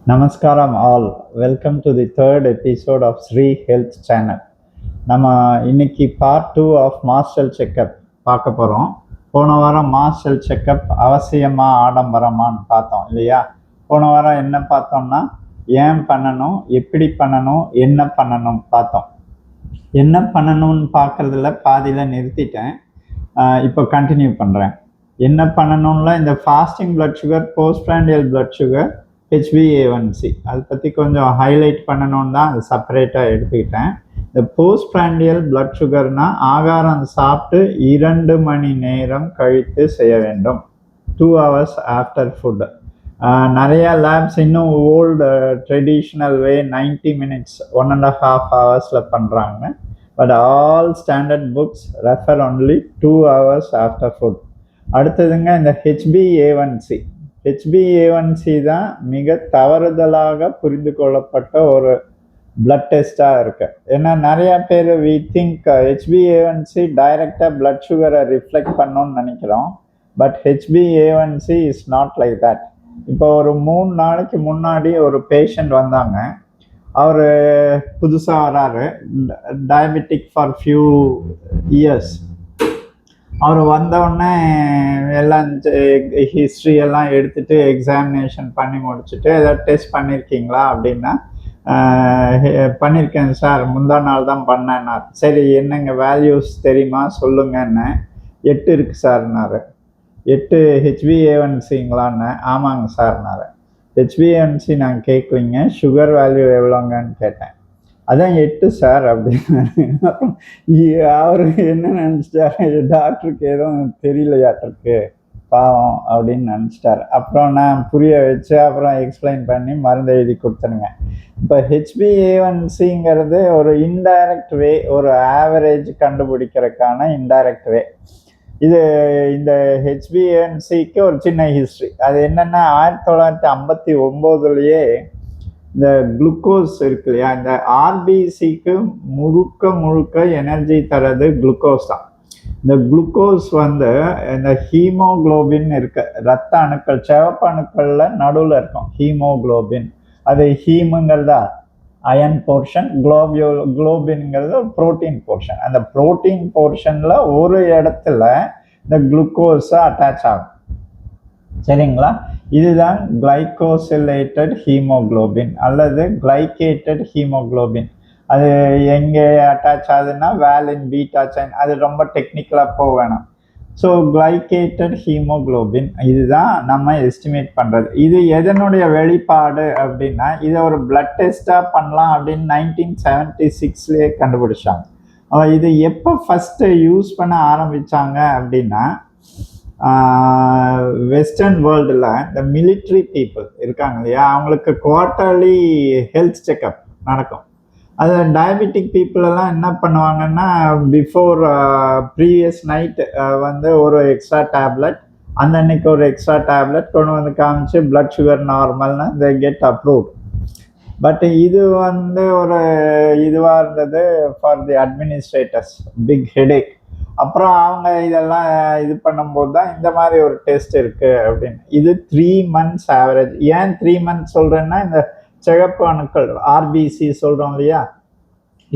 Namaskaram all. Welcome to the third episode of Sri Health Channel. நம்ம இன்னைக்கு part 2 of மாஸ்டல் checkup பார்க்க போகிறோம். போன வாரம் மாஸ்டல் செக்கப் அவசியமா ஆடம்பரமான்னு பார்த்தோம் இல்லையா? போன வாரம் என்ன பார்த்தோம்னா ஏன் பண்ணணும், எப்படி பண்ணணும், என்ன பண்ணணும் பார்த்தோம். என்ன பண்ணணும்னு பார்க்குறதுல பாதியில் நிறுத்திட்டேன். இப்போ கண்டினியூ பண்ணுறேன். என்ன பண்ணணும்ல இந்த fasting blood sugar, postprandial blood sugar, HbA1c அதை பற்றி கொஞ்சம் ஹைலைட் பண்ணணும்னு தான் அது செப்பரேட்டாக எடுத்துக்கிட்டேன். இந்த போஸ்ட்பிராண்டியல் பிளட் சுகர்னால் ஆகாரம் சாப்பிட்டு 2 மணி நேரம் கழித்து செய்ய வேண்டும், 2 hours ஆஃப்டர் ஃபுட்டு. நிறையா லேப்ஸ் இன்னும் old traditional way 90 minutes 1.5 hours பண்ணுறாங்க. But all standard books refer only 2 hours after food. அடுத்ததுங்க இந்த HbA1c தான் மிக தவறுதலாக புரிந்து கொள்ளப்பட்ட ஒரு பிளட் டெஸ்டாக இருக்கு. ஏன்னா நிறையா பேர் வி திங்க் HbA1c டைரெக்டாக பிளட் சுகரை ரிஃப்ளெக்ட் பண்ணணும்னு நினைக்கிறோம். But HbA1c is not like that. இப்போ ஒரு 3 நாளைக்கு முன்னாடி ஒரு பேஷண்ட் வந்தாங்க. அவர் புதுசாக வராரு, டயபெட்டிக் ஃபார் ஃபியூ இயர்ஸ். அவர் வந்தவுடனே எல்லாம் ஹிஸ்ட்ரி எல்லாம் எடுத்துட்டு எக்ஸாமினேஷன் பண்ணி முடிச்சுட்டு ஏதாவது டெஸ்ட் பண்ணியிருக்கீங்களா அப்படின்னா, பண்ணியிருக்கேன் சார், முந்தா நாள் தான் பண்ணேன்னார். சரி என்னங்க வேல்யூஸ் தெரியுமா சொல்லுங்கன்னு. 8 இருக்குது சார்னாரு. 8 HbA1cங்களான்னு. ஆமாங்க சார்னாரு. HbA1c நான் கேட்கலிங்க, சுகர் வேல்யூ எவ்வளோங்கன்னு கேட்டேன். அதான் 8 சார் அப்படின்னாரு. அவரு என்ன நினச்சிட்டாரு, டாக்டருக்கு எதுவும் தெரியலையாட்டிருக்கு பாவம் அப்படின்னு நினச்சிட்டாரு. அப்புறம் நான் புரிய வச்சு அப்புறம் எக்ஸ்பிளைன் பண்ணி மருந்து எழுதி கொடுத்துருங்க. இப்போ HbA1cங்கிறது ஒரு இன்டைரக்ட் வே, ஒரு ஆவரேஜ் கண்டுபிடிக்கிறதுக்கான இன்டைரக்ட் வே. இது இந்த HbA1cக்கு ஒரு சின்ன ஹிஸ்ட்ரி. அது என்னென்னா 1959 இந்த குளுக்கோஸ் இருக்கு இல்லையா, இந்த ஆர்பிசிக்கு முழுக்க எனர்ஜி தரது குளுக்கோஸ் தான். இந்த குளுக்கோஸ் இந்த ஹீமோகுளோபின் இருக்கு, ரத்த அணுக்கள், சிவப்பு அணுக்கள்ல நடுவில் இருக்கும் ஹீமோகுளோபின். அது ஹீமுங்கிறதா அயன் போர்ஷன், குளோபின்ங்கிறது புரோட்டீன் போர்ஷன். அந்த புரோட்டீன் போர்ஷன்ல ஒரு இடத்துல இந்த குளுக்கோஸ் அட்டாச் ஆகும். சரிங்களா? இதுதான் கிளைகோசிலேட்டட் ஹீமோகுளோபின் அல்லது கிளைகேட்டட் ஹீமோகுளோபின். அது எங்கே அட்டாச் ஆகுதுன்னா வேலின், பீட்டா செயின், அது ரொம்ப டெக்னிக்கலாக போக வேணாம். ஸோ கிளைகேட்டட் ஹீமோகுளோபின் இதுதான் நம்ம எஸ்டிமேட் பண்ணுறது. இது எதனுடைய வெளிப்பாடு அப்படின்னா, இதை ஒரு பிளட் டெஸ்ட்டாக பண்ணலாம் அப்படின்னு 1976 கண்டுபிடிச்சாங்க. இது எப்போ ஃபஸ்ட்டு யூஸ் பண்ண ஆரம்பித்தாங்க அப்படின்னா, வெஸ்டர்ன் வேர்ல்டில் இந்த மிலிட்ரி பீப்புள் இருக்காங்க இல்லையா, அவங்களுக்கு குவார்ட்டர்லி ஹெல்த் செக்கப் நடக்கும். அது டயபெட்டிக் பீப்புளெல்லாம் என்ன பண்ணுவாங்கன்னா, பிஃபோர் ப்ரீவியஸ் நைட் ஒரு எக்ஸ்ட்ரா டேப்லெட், அந்த அன்னைக்கு ஒரு எக்ஸ்ட்ரா டேப்லெட் கொண்டு வந்து காமிச்சு பிளட் சுகர் நார்மல்னு தே கெட் அப்ரூவ்ட். பட் இது ஒரு இதுவாக இருந்தது for the administrators, big headache. அப்புறம் அவங்க இதெல்லாம் இது பண்ணும்போது தான் இந்த மாதிரி ஒரு டெஸ்ட் இருக்குது அப்படின்னு. இது 3 months ஆவரேஜ். ஏன் 3 months சொல்கிறேன்னா, இந்த சிகப்பு அணுக்கள் ஆர்பிசி சொல்கிறோம் இல்லையா,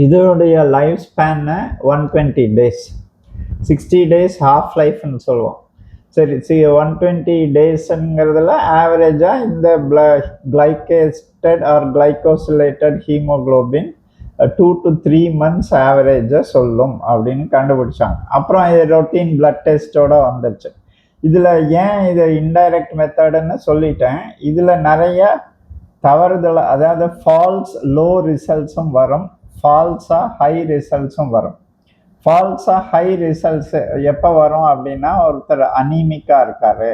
இதனுடைய லைஃப் ஸ்பேன்னு 120 days, 60 days ஹாஃப் லைஃப்னு சொல்லுவோம். சரி 120 daysங்கிறதுல ஆவரேஜாக இந்த glycated R glycosylated haemoglobin 2 to 3 months ஆவரேஜாக சொல்லும் அப்படின்னு கண்டுபிடிச்சாங்க. அப்புறம் இது ரொட்டீன் பிளட் டெஸ்ட்டோட வந்துடுச்சு. இதில் ஏன் இது இன்டைரக்ட் மெத்தடுன்னு சொல்லிட்டேன். இதில் நிறைய தவறுதல், அதாவது ஃபால்ஸ் லோ ரிசல்ட்ஸும் வரும், ஃபால்ஸாக ஹை ரிசல்ட்ஸும் வரும். ஃபால்ஸாக ஹை ரிசல்ட்ஸ் எப்போ வரும் அப்படின்னா, ஒருத்தர் அனீமிக்காக இருக்காரு,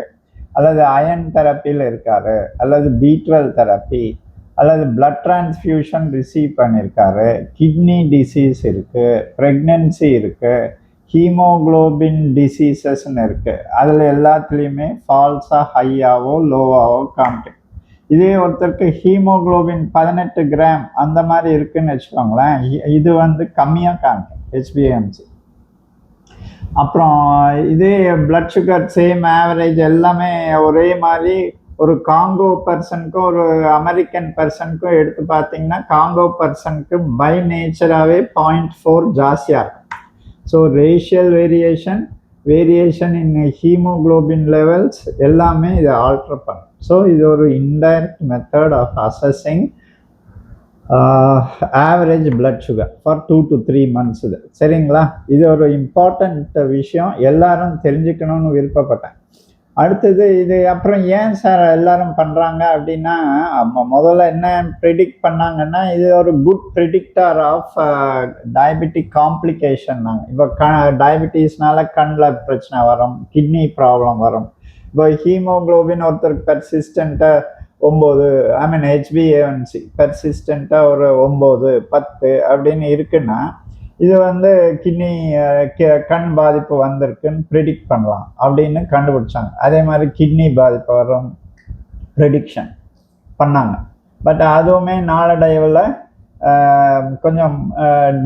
அல்லது அயன் தெரப்பியில் இருக்காரு, அல்லது B12 தெரப்பி, அல்லது பிளட் டிரான்ஸ்ஃபியூஷன் ரிசீவ் பண்ணியிருக்காரு, கிட்னி டிசீஸ் இருக்குது, ப்ரெக்னென்சி இருக்குது, ஹீமோகுளோபின் டிசீசஸ்ன்னு இருக்குது. அதில் எல்லாத்துலேயுமே ஃபால்ஸாக ஹையாவோ லோவாவோ காமிக்கும். இதே ஒருத்தருக்கு ஹீமோகுளோபின் 18 கிராம் அந்த மாதிரி இருக்குன்னு வச்சுக்கோங்களேன், இது கம்மியாக காமிக்கும் HbA1c. அப்புறம் இதே பிளட் சுகர் சேம் ஆவரேஜ் எல்லாமே ஒரே மாதிரி ஒரு காங்கோ பர்சனுக்கும் ஒரு அமெரிக்கன் பர்சனுக்கும் எடுத்து பார்த்தீங்கன்னா காங்கோ பர்சனுக்கு பை நேச்சராகவே 0.4 ஜாஸ்தியாக இருக்கும். So racial variation in hemoglobin levels எல்லாமே இதை ஆல்டர் பண்ணும். ஸோ இது ஒரு indirect method of assessing average blood sugar for 2 to 3 months. இது சரிங்களா? இது ஒரு இம்பார்ட்டண்ட் விஷயம், எல்லாரும் தெரிஞ்சுக்கணும்னு விருப்பப்பட்டேன். அடுத்தது இது அப்புறம் ஏன் சார் எல்லாரும் பண்ணுறாங்க அப்படின்னா, முதல்ல என்ன ப்ரிடிக்ட் பண்ணாங்கன்னா, இது ஒரு good predictor of diabetic complication. நாங்கள் இப்போ டயபெட்டிஸ்னால கண்ணில் பிரச்சனை வரும், கிட்னி ப்ராப்ளம் வரும். இப்போ ஹீமோக்ளோபின் ஒருத்தருக்கு பெர்சிஸ்டண்ட்டாக 9, HbA1c பெர்சிஸ்டண்ட்டாக ஒரு 9, 10 அப்படின்னு இருக்குன்னா, இது வந்து கிட்னி கண் பாதிப்பு வந்திருக்குன்னு ப்ரிடிக்ட் பண்ணலாம் அப்படின்னு கண்டுபிடிச்சாங்க. அதே மாதிரி கிட்னி பாதிப்பு வரும் ப்ரெடிக்ஷன் பண்ணாங்க. பட் அதுவுமே நாளடைவில் கொஞ்சம்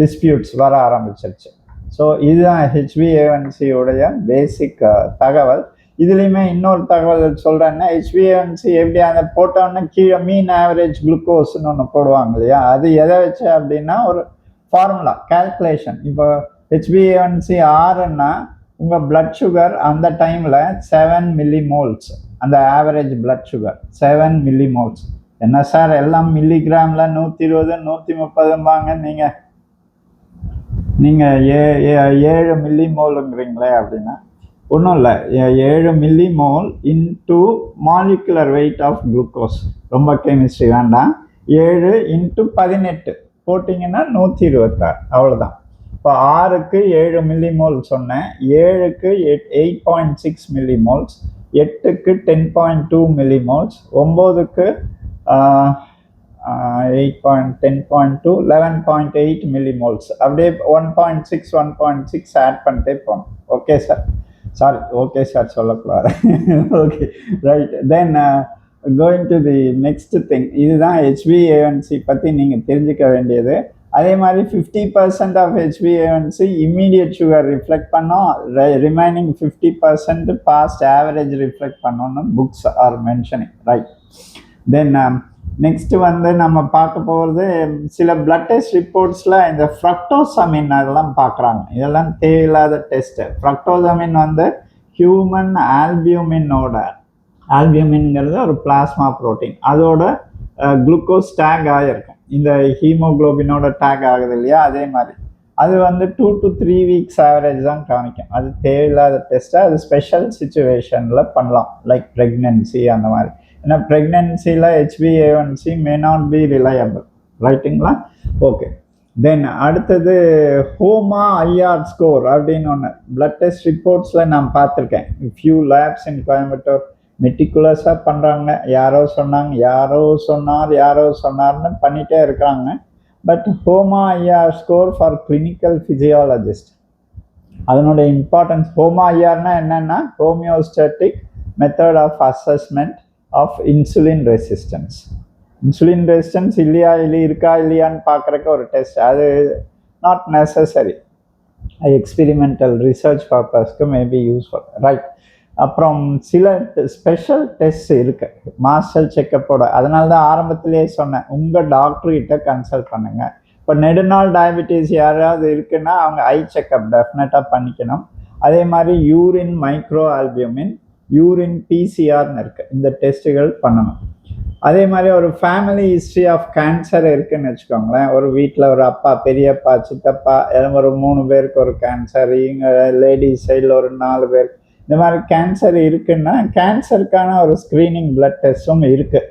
டிஸ்பியூட்ஸ் வர ஆரம்பிச்சிருச்சு. ஸோ இதுதான் HbA1c உடைய பேசிக் தகவல். இதுலேயுமே இன்னொரு தகவல் சொல்கிறேன்னா, HbA1c எப்படி அந்த போட்டோன்னு கீழே மீன் ஆவரேஜ் குளுக்கோஸ்ன்னு ஒன்று போடுவாங்க இல்லையா, அது எதை வச்சு அப்படின்னா ஒரு ஃபார்முலா கால்குலேஷன். இப்போ HbA1c 6ன்னா உங்கள் பிளட் சுகர் அந்த டைமில் 7 millimoles, அந்த ஆவரேஜ் பிளட் சுகர் 7 millimoles. என்ன சார் எல்லாம் மில்லிகிராமில் 120 130 நீங்கள் 7 millimolங்கிறீங்களே அப்படின்னா ஒன்றும் இல்லை. 7 millimole into molecular weight of glucose, ரொம்ப கெமிஸ்ட்ரி வேண்டாம். 7 × 18 போட்டிங்கன்னா 126, அவ்வளோதான். இப்போ 6க்கு 7 millimole சொன்னேன், 7க்கு 8.6 millimoles, 8க்கு 10.2 millimoles, 9க்கு 10.2 11.8 millimoles. அப்படியே 1.6 ஆட் பண்ணிட்டே போகணும். Okay sir, sorry okay sir சொல்லக்கூடாது. Okay right. Then going to the next thing. இதுதான் HbA1c பற்றி நீங்கள் தெரிஞ்சுக்க வேண்டியது. அதே மாதிரி 50% of HbA1c immediate sugar reflect பண்ணோம், ரிமைனிங் 50% பாஸ்ட் ஆவரேஜ் ரிஃப்ளெக்ட் பண்ணோன்னு books are mentioning. Right. Then next வந்து நம்ம பார்க்க போகிறது சில பிளட் டெஸ்ட் ரிப்போர்ட்ஸில் இந்த ஃப்ரக்டோசமின் அதெல்லாம் பார்க்குறாங்க. இதெல்லாம் தேவையில்லாத டெஸ்ட்டு. ஃப்ரக்டோசமின் வந்து ஹியூமன் ஆல்பியூமின்ங்கிறது ஒரு பிளாஸ்மா ப்ரோட்டீன், அதோட குளுக்கோஸ் டேக் ஆகிருக்கும். இந்த ஹீமோக்ளோபினோட டேக் ஆகுது இல்லையா, அதே மாதிரி அது வந்து 2 to 3 weeks ஆவரேஜ் தான் காமிக்கும். அது தேவையில்லாத டெஸ்ட்டாக, அது ஸ்பெஷல் சுச்சுவேஷனில் பண்ணலாம், லைக் ப்ரெக்னென்சி அந்த மாதிரி. ஏன்னா ப்ரெக்னென்சியில் HbA1c may not be reliable. ரைட்டுங்களா? ஓகே. தென் அடுத்தது ஹோமா ஐஆர் ஸ்கோர் அப்படின்னு ஒன்று பிளட் டெஸ்ட் ரிப்போர்ட்ஸில் நான் பார்த்துருக்கேன். ஃபியூ லேப்ஸ் இன் கோயம்புத்தூர் மெட்டிகுலஸாக பண்ணுறாங்க. யாரோ சொன்னார்னு பண்ணிகிட்டே இருக்கிறாங்க. But HOMA IR score for clinical physiologist, அதனுடைய இம்பார்ட்டன்ஸ். ஹோமா ஐஆர்னா என்னென்னா homeostatic method of assessment of insulin resistance. Insulin resistance இருக்கா இல்லையான்னு பார்க்குறக்கு ஒரு டெஸ்ட். அது நாட் நெசசரி, எக்ஸ்பெரிமெண்டல் ரிசர்ச் பர்பஸ்க்கு மேபி யூஸ்ஃபுல். ரைட். அப்புறம் சில ஸ்பெஷல் டெஸ்ட் இருக்குது மாஸ்டர் செக்கப்போட. அதனால தான் ஆரம்பத்திலே சொன்னேன், உங்கள் டாக்டர்கிட்ட கன்சல்ட் பண்ணுங்கள். இப்போ நெடுநாள் டயபெட்டிஸ் யாராவது இருக்குன்னா அவங்க ஐ செக்கப் டெஃபினட்டாக பண்ணிக்கணும். அதே மாதிரி யூரின் மைக்ரோ ஆல்பியூமின், யூரின் PCRன்னு இருக்குது, இந்த டெஸ்ட்டுகள் பண்ணணும். அதே மாதிரி ஒரு ஃபேமிலி ஹிஸ்ட்ரி ஆஃப் கேன்சர் இருக்குதுன்னு வச்சுக்கோங்களேன். ஒரு வீட்டில் ஒரு அப்பா, பெரியப்பா, சித்தப்பா, ஒரு 3 பேருக்கு ஒரு கேன்சர், இங்கே லேடிஸ் சைடில் ஒரு 4 பேருக்கு இந்த மாதிரி கேன்சர் இருக்குன்னா கேன்சருக்கான ஒரு ஸ்க்ரீனிங் பிளட் டெஸ்ட்டும் இருக்குது.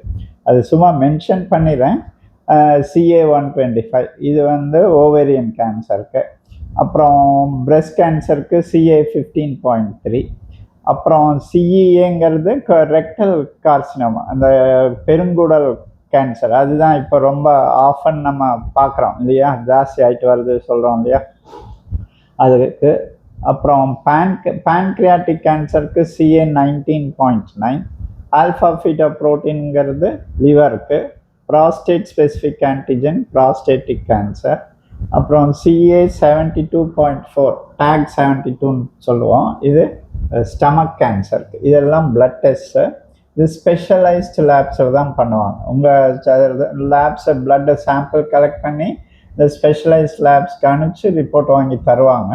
அது சும்மா மென்ஷன் பண்ணிடுறேன். CA-125 இது வந்து ஓவேரியன் கேன்சருக்கு. அப்புறம் பிரெஸ்ட் கேன்சருக்கு CA-15.3. அப்புறம் CEAங்கிறது ரெக்டல் கார்சினோமா, அந்த பெருங்குடல் கேன்சர். அதுதான் இப்போ ரொம்ப ஆஃபன் நம்ம பார்க்குறோம் இல்லையா, ஜாஸ்தி ஆகிட்டு வருது சொல்கிறோம் இல்லையா, அதுக்கு. அப்புறம் பேன்க்ரியாட்டிக் கேன்சருக்கு CA-19.9. ஆல்ஃபா ஃபீட்டா ப்ரோட்டீன்ங்கிறது லிவருக்கு. Prostate specific antigen prostatic cancer. அப்புறம் CA-72.4 டேக் 72ன்னு சொல்லுவோம், இது ஸ்டமக் கேன்சருக்கு. இதெல்லாம் பிளட் டெஸ்ட்டு. இது ஸ்பெஷலைஸ்டு லேப்ஸில் தான் பண்ணுவாங்க. உங்கள் லேப்ஸை பிளட்டை சாம்பிள் கலெக்ட் பண்ணி இந்த ஸ்பெஷலைஸ்ட் லேப்ஸ்க்கு அனுப்பிச்சு ரிப்போர்ட் வாங்கி தருவாங்க.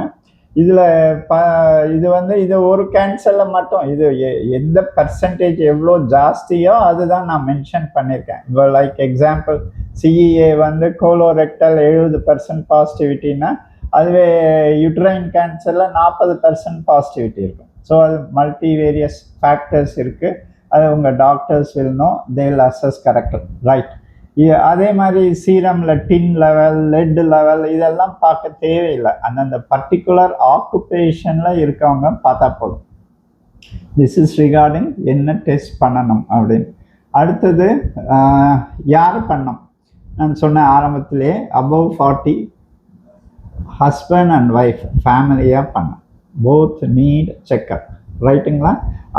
இதில் இது வந்து இது ஒரு கேன்சரில் மட்டும் இது எந்த பர்சன்டேஜ் எவ்வளோ ஜாஸ்தியோ அதுதான் நான் மென்ஷன் பண்ணியிருக்கேன். இப்போ லைக் எக்ஸாம்பிள் சிஇஏ வந்து கோலோரெக்டல் 70% பாசிட்டிவிட்டின்னா அதுவே யூட்ரைன் கேன்சரில் 40% பாசிட்டிவிட்டி இருக்கும். ஸோ அது மல்டிவேரியஸ் ஃபேக்டர்ஸ் இருக்குது. அது உங்கள் doctors will know, they will assess correct, right. அதே மாதிரி சீரமில் டின் லெவல், லெட் லெவல் இதெல்லாம் பார்க்க தேவையில்லை. அந்தந்த பர்டிகுலர் ஆக்குபேஷனில் இருக்கவங்க பார்த்தா போதும். திஸ் இஸ் ரிகார்டிங் என்ன டெஸ்ட் பண்ணணும் அப்படின்னு. அடுத்தது யார் பண்ணணும்? நான் சொன்ன ஆரம்பத்திலே அபவ் 40 ஹஸ்பண்ட் அண்ட் ஒய்ஃப் ஃபேமிலியாக பண்ணணும். போத் நீட் செக்அப், ரைட்டுங்களா?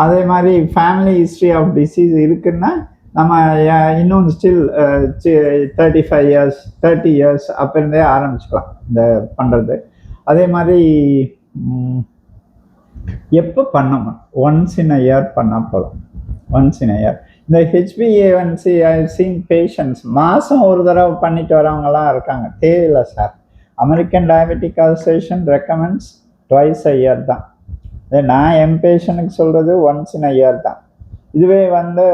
அதே மாதிரி ஃபேமிலி ஹிஸ்ட்ரி ஆஃப் டிசீஸ் இருக்குன்னா நம்ம இன்னும் ஸ்டில் 35 இயர்ஸ் 30 இயர்ஸ் அப்போ இருந்தே ஆரம்பிச்சுக்கலாம் இந்த பண்ணுறது. அதே மாதிரி எப்போ பண்ணணும்? ஒன்ஸ் இன் அ இயர் பண்ணால் போதும். Once in a year. இந்த HbA1c ஐ சீன் பேஷண்ட்ஸ் மாதம் ஒரு தடவை பண்ணிட்டு வரவங்கலாம் இருக்காங்க. தேவையில்லை sir. American diabetic association recommends twice a year தான். நான் என் பேஷண்ட்டுக்கு சொல்கிறது ஒன்ஸ் இன் அ இயர் தான். இதுவே வந்து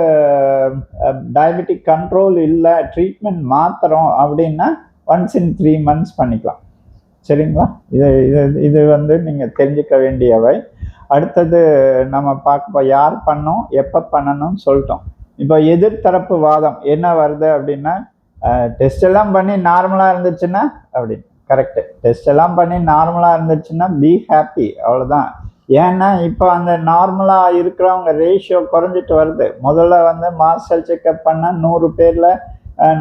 டயபெட்டிக் கண்ட்ரோல் இல்லை, ட்ரீட்மெண்ட் மாத்திரம் அப்படின்னா ஒன்ஸ் இன் 3 months பண்ணிக்கலாம். சரிங்களா? இது வந்து நீங்கள் தெரிஞ்சுக்க வேண்டியவை. அடுத்தது நம்ம பார்க்க யார் பண்ணோம், எப்போ பண்ணணும்னு சொல்லிட்டோம். இப்போ எதிர்த்தரப்பு வாதம் என்ன வருது அப்படின்னா, டெஸ்ட் எல்லாம் பண்ணி நார்மலாக இருந்துச்சுன்னா அப்படின்னு. கரெக்டு. டெஸ்ட் எல்லாம் பண்ணி நார்மலாக இருந்துச்சுன்னா பி ஹாப்பி, அவ்வளோதான். ஏன்னா இப்போ அந்த நார்மலாக இருக்கிறவங்க ரேஷியோ குறைஞ்சிட்டு வருது. முதல்ல வந்து மாஸ்டர் செக்அப் பண்ணால் 100 பேரில்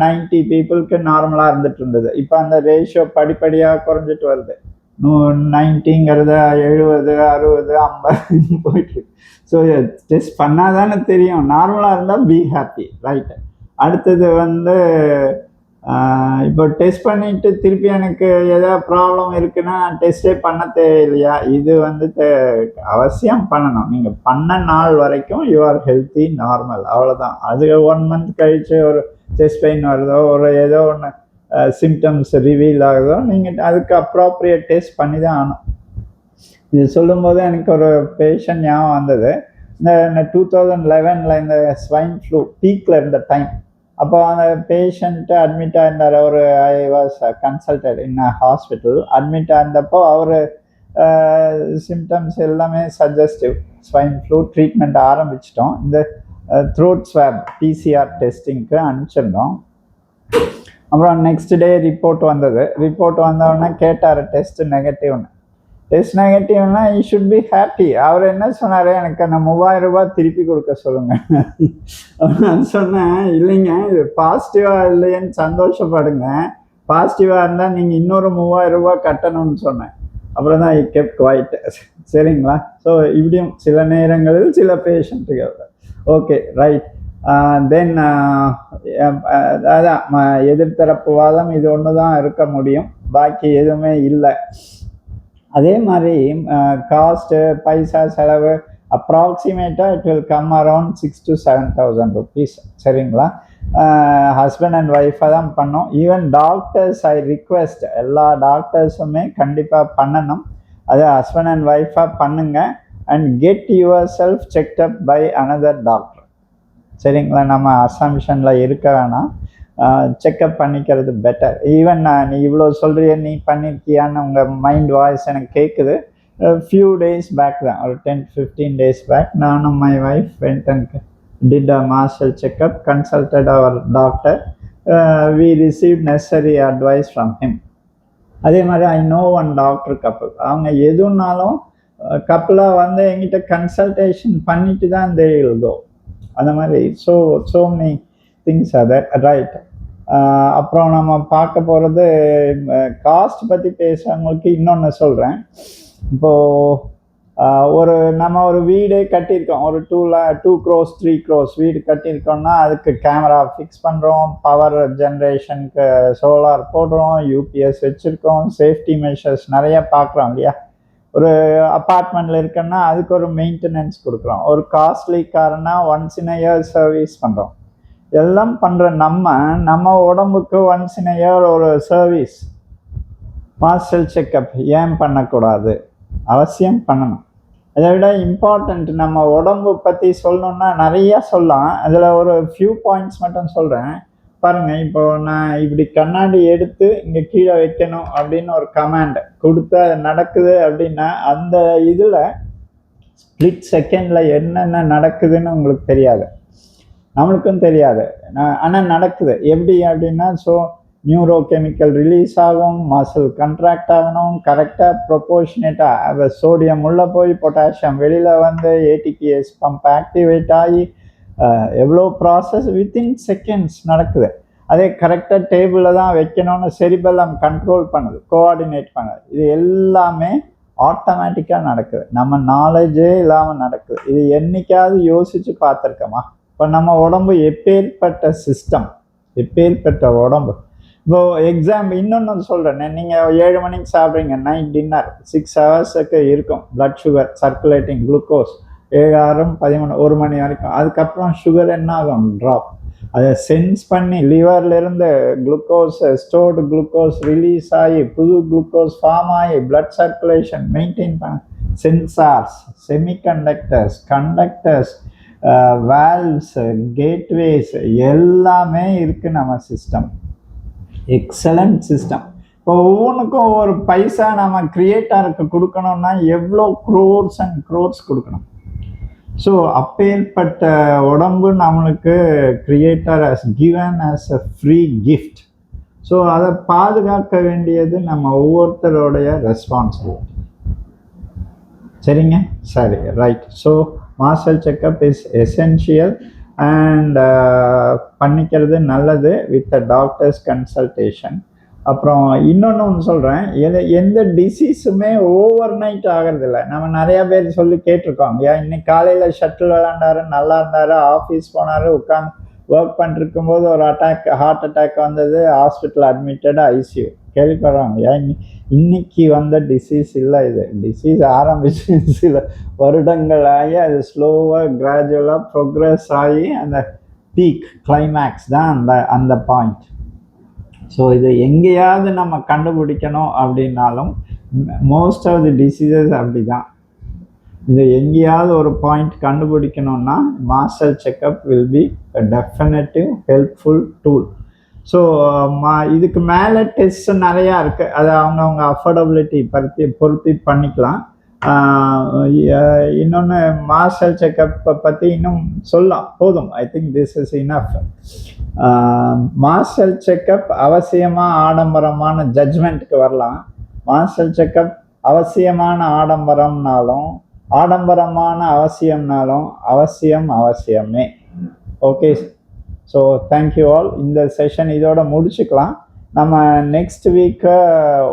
90 பீப்புளுக்கு நார்மலாக இருந்துட்டு இருந்தது. இப்போ அந்த ரேஷியோ படிப்படியாக குறைஞ்சிட்டு வருது. 90ங்கிறது 70, 60, 50 போயிட்டு. ஸோ டெஸ்ட் பண்ணால் தானே தெரியும். நார்மலாக இருந்தால் பி ஹாப்பி, ரைட்டு. அடுத்தது வந்து இப்போ டெஸ்ட் பண்ணிட்டு திருப்பி எனக்கு ஏதாவது ப்ராப்ளம் இருக்குன்னா டெஸ்ட்டே பண்ண தேவையில்லையா? இது வந்து அவசியம் பண்ணணும். நீங்கள் பண்ண நாள் வரைக்கும் யூ ஆர் ஹெல்த்தி, நார்மல், அவ்வளோதான். அது 1 month கழித்து ஒரு செஸ்ட் பெயின் வருதோ, ஒரு ஏதோ ஒன்று சிம்டம்ஸ் ரிவீல் ஆகுதோ, நீங்கள் அதுக்கு அப்ராப்ரியேட் டெஸ்ட் பண்ணி தான் ஆகணும். இது சொல்லும்போது எனக்கு ஒரு பேஷண்ட் ஞாபகம் வந்தது. இந்த 2011 இந்த ஸ்வைன் ஃப்ளூ பீக்கில் இருந்த டைம். அப்போ அந்த பேஷண்ட்டு அட்மிட் ஆயிருந்தார். I was consulted in hospital. Admit ஆயிருந்தப்போ அவர் சிம்டம்ஸ் எல்லாமே சஜஸ்டிவ் ஸ்வைன் ஃப்ளூ. ட்ரீட்மெண்ட் ஆரம்பிச்சிட்டோம். இந்த த்ரோட் ஸ்வாப் பிசிஆர் டெஸ்டிங்க்கு அனுப்பிச்சிருந்தோம். அப்புறம் நெக்ஸ்ட் டே ரிப்போர்ட் வந்தது. ரிப்போர்ட் வந்தோடனே கேட்டார் டெஸ்ட் நெகட்டிவ்னு. டெஸ்ட் நெகட்டிவ்னா யூ ஷுட் பி ஹாப்பி. அவர் என்ன சொன்னார், எனக்கு அந்த 3000 ரூபாய் திருப்பி கொடுக்க சொல்லுங்கள். நான் சொன்னேன், இல்லைங்க இது பாசிட்டிவாக இல்லையன்னு சந்தோஷப்படுங்க. பாசிட்டிவாக இருந்தால் நீங்கள் இன்னொரு 3000 ரூபாய் கட்டணும்னு சொன்னேன். அப்புறம் தான் ஐ கெப்ட் குவைட். சரிங்களா? ஸோ இப்படியும் சில நேரங்களில் சில பேஷண்ட்டுகள். Okay, right. தென் அதான் எதிர்த்தரப்பு வாதம் இது ஒன்று தான் இருக்க முடியும், பாக்கி எதுவுமே இல்லை. அதே மாதிரி காஸ்ட்டு பைசா செலவு அப்ராக்சிமேட்டாக it will come around 6,000 to 7,000 rupees. சரிங்களா? ஹஸ்பண்ட் அண்ட் ஒய்ஃபாக தான் பண்ணோம். ஈவன் டாக்டர்ஸ் ஐ ரிக்வெஸ்ட், எல்லா டாக்டர்ஸுமே கண்டிப்பாக பண்ணணும். அது ஹஸ்பண்ட் அண்ட் ஒய்ஃபாக பண்ணுங்க and get yourself checkup by another doctor. சரிங்களா? நம்ம அசம்ஷனில் இருக்க வேணாம். செக்அப் பண்ணிக்கிறது பெட்டர். ஈவன் நீ இவ்வளோ சொல்கிறிய, நீ பண்ணியிருக்கியான்னு உங்கள் மைண்ட் வாய்ஸ் எனக்கு கேட்குது. ஃபியூ டேஸ் பேக் தான், ஒரு 10 to 15 days பேக், நானும் my wife went and did a master checkup, consulted our doctor. We receive necessary advice from him. அதே மாதிரி I know one doctor couple. அவங்க எதுனாலும் கப்புளாக வந்து எங்கிட்ட கன்சல்டேஷன் பண்ணிட்டு தான் தே வில் கோ. அந்த மாதிரி so many things are that, right. அப்புறம் நம்ம பார்க்க போகிறது காஸ்ட் பற்றி பேசுகிறவங்களுக்கு இன்னொன்று சொல்கிறேன். இப்போது நம்ம ஒரு வீடே கட்டியிருக்கோம், ஒரு 2 crores 3 crores வீடு கட்டியிருக்கோம்னா அதுக்கு கேமரா ஃபிக்ஸ் பண்ணுறோம், பவர் ஜென்ரேஷனுக்கு சோலார் போடுறோம், யூபிஎஸ் வச்சுருக்கோம், சேஃப்டி மெஷர்ஸ் நிறையா பார்க்குறோம் இல்லையா? ஒரு அப்பார்ட்மெண்ட்டில் இருக்கேன்னா அதுக்கு ஒரு மெயின்டெனன்ஸ் கொடுக்குறோம். ஒரு costly Karnaugh once in year service பண்ணுறோம். எல்லாம் பண்ணுற நம்ம உடம்புக்கு ஒன்ஸ் இன் இயர் ஒரு சர்வீஸ் மாஸ்டர் செக்கப் ஏன் பண்ணக்கூடாது? அவசியம் பண்ணணும். அதை விட இம்பார்ட்டண்ட் நம்ம உடம்பு பற்றி சொல்லணுன்னா நிறையா சொல்லலாம். அதில் ஒரு ஃபியூ பாயிண்ட்ஸ் மட்டும் சொல்கிறேன். பாருங்கள், இப்போ நான் இப்படி கண்ணாடி எடுத்து இங்கே கீழே வைக்கணும் அப்படின்னு ஒரு கமாண்ட் கொடுத்து அது நடக்குது அப்படின்னா அந்த இதில் ஸ்ப்ளிட் செகண்டில் என்னென்ன நடக்குதுன்னு உங்களுக்கு தெரியாது, நம்மளுக்கும் தெரியாது. ஆனால் நடக்குது. எப்படி அப்படின்னா, ஸோ நியூரோ கெமிக்கல் ரிலீஸ் ஆகும், மசில் கண்ட்ராக்ட் ஆகணும், கரெக்டாக ப்ரொபோர்ஷனேட்டாக சோடியம் உள்ளே போய் பொட்டாசியம் வெளியில் வந்து ஏடிபிஎஸ் பம்ப் ஆக்டிவேட் ஆகி எவ்வளோ ப்ராசஸ் வித்தின் செகண்ட்ஸ் நடக்குது. அதே கரெக்டாக டேபிளில் தான் வைக்கணும்னு செரிபெல்லம் கண்ட்ரோல் பண்ணுது, கோஆர்டினேட் பண்ணுது. இது எல்லாமே ஆட்டோமேட்டிக்காக நடக்குது, நம்ம நாலேஜே இல்லாமல் நடக்குது. இது என்னைக்காவது யோசித்து பார்த்துருக்கோமா? இப்போ நம்ம உடம்பு எப்பேற்பட்ட சிஸ்டம், எப்பேற்பட்ட உடம்பு. இப்போது இன்னொன்று சொல்கிறேன். நீங்கள் 7 மணிக்கு சாப்பிட்றீங்க, நைட் டின்னர் 6 ஹவர்ஸுக்கு இருக்கும் பிளட் சுகர் சர்க்குலேட்டிங் குளுக்கோஸ் 7, 6, 11, 1 மணி வரைக்கும். அதுக்கப்புறம் சுகர் என்ன ஆகும்? ட்ராப். அதை சென்ஸ் பண்ணி லிவர்லேருந்து குளுக்கோஸ் ஸ்டோர்டு குளுக்கோஸ் ரிலீஸ் ஆகி புது குளுக்கோஸ் ஃபார்ம் ஆகி பிளட் சர்க்குலேஷன் மெயின்டைன் பண்ண sensors, semiconductors, conductors, valves, gateways எல்லாமே இருக்குது நம்ம சிஸ்டம். Excellent system. இப்போ ஒவ்வொன்றுக்கும் ஒவ்வொரு பைசா நம்ம கிரியேட்டருக்கு கொடுக்கணும்னா எவ்வளோ க்ரோர்ஸ் அண்ட் க்ரோர்ஸ் கொடுக்கணும். ஸோ அப்பேற்பட்ட உடம்பு நம்மளுக்கு creator has given as a free gift. So அதை பாதுகாக்க வேண்டியது நம்ம ஒவ்வொருத்தருடைய ரெஸ்பான்சிபிலிட்டி. சரிங்க, சரி, right. So master checkup is essential and பண்ணிக்கிறது நல்லது வித் அ டாக்டர்ஸ் கன்சல்டேஷன். அப்புறம் இன்னொன்று ஒன்று சொல்கிறேன், எந்த டிசீஸுமே ஓவர் நைட் ஆகிறதில்ல. நம்ம நிறையா பேர் சொல்லி கேட்டிருக்கோம், இன்னைக்கு காலையில் ஷட்டில் விளாண்டாரு, நல்லா இருந்தார், ஆஃபீஸ் போனார், உட்காந்து ஒர்க் பண்ணிருக்கும் போது ஒரு ஹார்ட் அட்டாக் வந்தது, ஹாஸ்பிட்டல் அட்மிட்டட், ஐசியூ. கேள்விப்படுறாங்க. இன்னைக்கு வந்த டிசீஸ் இல்லை, இது டிசீஸ் ஆரம்பிச்சு சில வருடங்கள் ஆகி அது ஸ்லோவாக கிராஜுவலாக ப்ரோக்ரஸ் ஆகி அந்த பீக் கிளைமேக்ஸ் தான் அந்த பாயிண்ட். ஸோ இதை எங்கேயாவது நம்ம கண்டுபிடிக்கணும் அப்படின்னாலும் மோஸ்ட் ஆஃப் தி டிசீசஸ் அப்படி தான். இதை எங்கேயாவது ஒரு பாயிண்ட் கண்டுபிடிக்கணும்னா master checkup will be a definitive helpful tool. So இதுக்கு மேலே டெஸ்ட் நிறையா இருக்குது, அதை அவங்கவுங்க அஃபோர்டபிலிட்டி பொறுத்து பண்ணிக்கலாம். இன்னொன்று மாஸ்டர் செக்கப்பை பற்றி இன்னும் சொல்லலாம், போதும். I think this is enough. Master checkup அவசியமாக ஆடம்பரமான ஜட்ஜ்மெண்ட்டுக்கு வரலாம். மாஸ்டர் செக்கப் அவசியமான ஆடம்பரம்னாலும் ஆடம்பரமான அவசியம்னாலும் அவசியமே. Okay, so thank you all. இந்த செஷன் இதோட முடிச்சுக்கலாம். நம்ம நெக்ஸ்ட் வீக்கு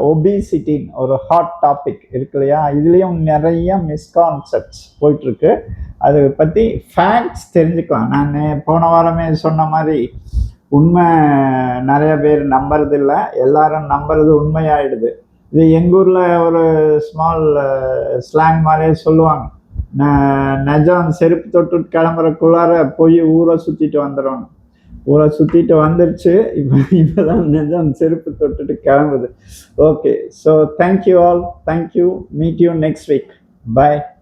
ஒபிசிட்டின்னு ஒரு ஹாட் டாபிக் இருக்கு இல்லையா, இதுலேயும் நிறைய மிஸ்கான்செப்ட்ஸ் போயிட்டுருக்கு. அதை பற்றி ஃபேக்ட்ஸ் தெரிஞ்சுக்கலாம். நான் போன வாரமே சொன்ன மாதிரி உண்மை நிறைய பேர் நம்புறதில்ல, எல்லாரும் நம்புறது உண்மையாயிடுது. இது எங்கள் ஊரில் ஒரு ஸ்மால் ஸ்லாங் மாதிரியே சொல்லுவாங்க, நெஜம் செருப்பு தொட்டு கிளம்புறக்குள்ளார போய் ஊரை சுற்றிட்டு வந்துடும். ஊரை சுற்றிட்டு வந்துருச்சு, இப்போதான் நெஜம் செருப்பு தொட்டுட்டு கிளம்புது. Okay, so thank you all. Thank you. Meet you next week. Bye.